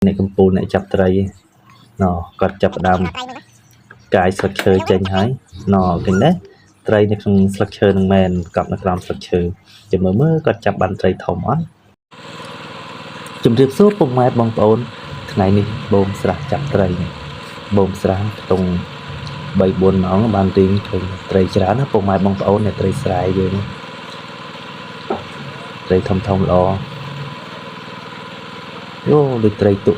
này cầm pù này chập tray nó còn chập đam cái structure trên hái nó cái đấy tray này không structure ng men cặp nó làm structure chỉ mới còn chập bàn tray thòng á chùm điệp số bông mai bông bồn này nè bông sả chập tray bông sả tùng bảy buồn nó bàn tiền tray chả nó bông mai bông bồn này tray sải vậy nè tray thông lo vô được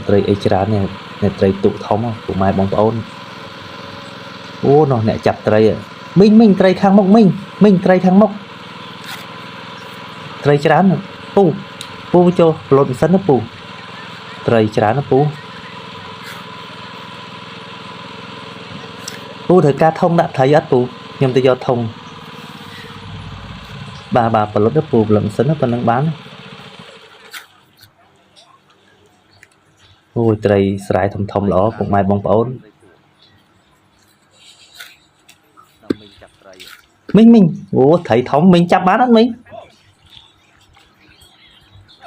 tray ấy chả nè tray tụ thông của mai bông bồn ô nó nè chập tray à mình tray thang mốc mình tray thang mốc tray chả nè pu cho lộn sân nó pu tray chả nó pu thời ca thông đã thấy ắt pu nhưng tôi do thông bà lộn nó pu lộn sân nó còn đang bán ôi tray sải thông lỏ cùng mai bông bồn mình ô thấy thống mình chắp bán đó mình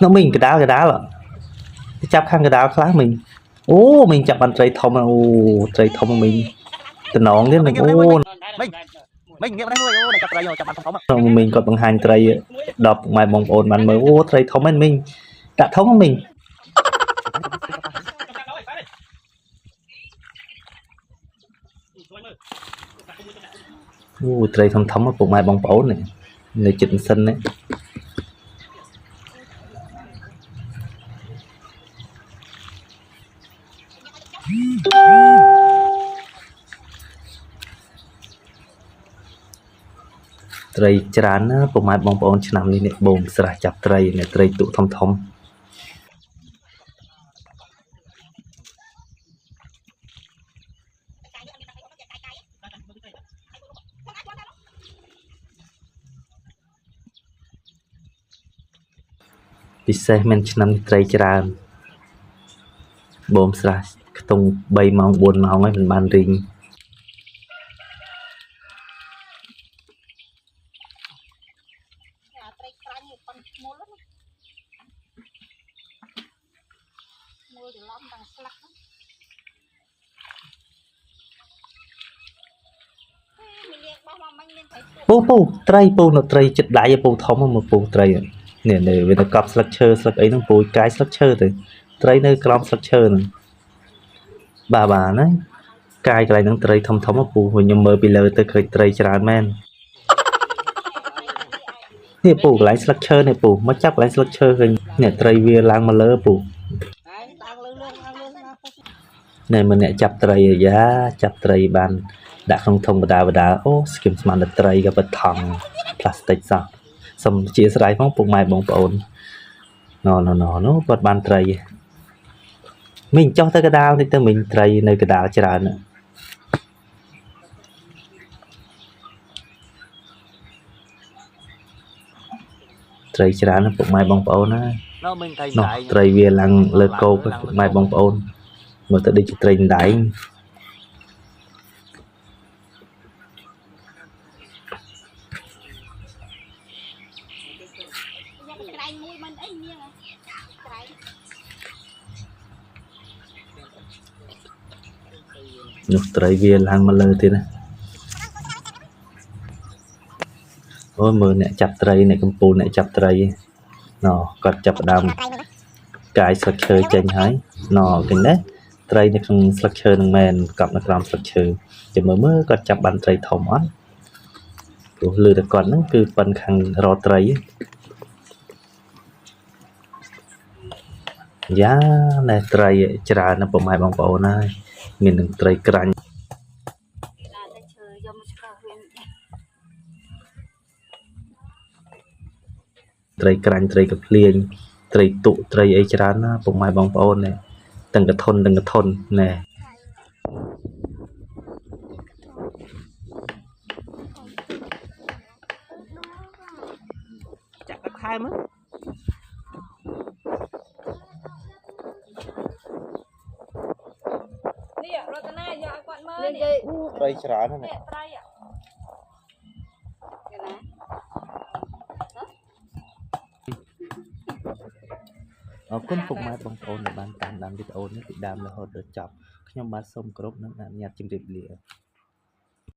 nó mình cái đá là chắp khăn cái đá khá mình ô mình chắp bàn tray thông ô tray thông mình từ nón đến mình ô mình nghe mình còn bằng hành tray đọc mai bông ồn bạn mới ô tray thông mình đã thống mình ô tray thông ở cùng mai bông ồn này người chỉnh sân đấy tray chán á cùng mai bông ồn nằm đi nè bông sả chập tray nè tray tụ thôngពិសេសមិនឆ្នាំត្រីច្រើនបូមស្រះខ្ទង់3ម៉ោង4ម៉ោងហើយមិនបានរីងពូត្រីនៅត្រីចិត្តដៃពូធំមកពូត្រីនេះវាទៅកប់ស្លឹកឈើស្លឹកអីហ្នឹងពូកាយស្លឹកឈើទៅត្រីនៅក្រោមស្លឹកឈើហ្នឹងបាទណាកាយកន្លែងហ្នឹងត្រីធំពូខ្ញុំមើលពីលើទៅឃើញត្រីច្រើនមែននេះពូកន្លែងស្លឹកឈើនេះពូមកចាប់កន្លែងស្លឹកឈើឃើញនេះត្រីវាឡើងមកលើពូនេះម្នាក់ចាប់ត្រីយ៉ាចាប់ត្រីបានដាក់ក្នុងធុងបដាអូស្គីមស្មានត្រីក៏បិទថង់ផ្លាស្ទិកសោះសូមអធិស្ឋានផងពុកម៉ែបងប្អូនណូគាត់បានត្រីមីងចុះទៅកដាលនេះទៅមីងត្រីនៅកដាលច្រើនត្រីច្រើនពុកម៉ែបងប្អូនណាត្រីវាឡើងលើគោកពុកម៉ែបងប្អូនមើលទៅដូចជាត្រីដៃនោះត្រីវាឡើងមកលើទៀតណាអូមើលអ្នកចាប់ត្រីអ្នកកំពូលអ្នកចាប់ត្រីណគាត់ចាប់ដើមកាយស្លឹកឈើចេញហើយណគេណាត្រីនៅក្នុងស្លឹកឈើនឹងមែនកប់នៅក្រោមស្លឹកឈើចាំមើលគាត់ចាប់បានត្រីធំអត់ព្រោះលើតែគាត់ហ្នឹងគឺប៉ុនខាងរកត្រីយ៉ាណែត្រីច្រើនណាស់ពុកម៉ែបងប្អូនហើយមាននឹងត្រីក្រាញ់ត្រីក្រាញ់ត្រីកាភ្លៀងត្រីទុត្រីអីច្រើនណាពុកម៉ែបងប្អូនណែទាំងកធុនណែចាក់ទឹកខែមើលនេះរតនាយកឲ្យគាត់មើលនេះត្រីច្រើនណាស់ត្រី អរគុណពុកម៉ែបងប្អូនដែលបានតាមដានវីដេអូនេះពីដើមរហូតដល់ចប់ខ្ញុំបាទសូមគោរពនិងអនុញ្ញាតជម្រាបលា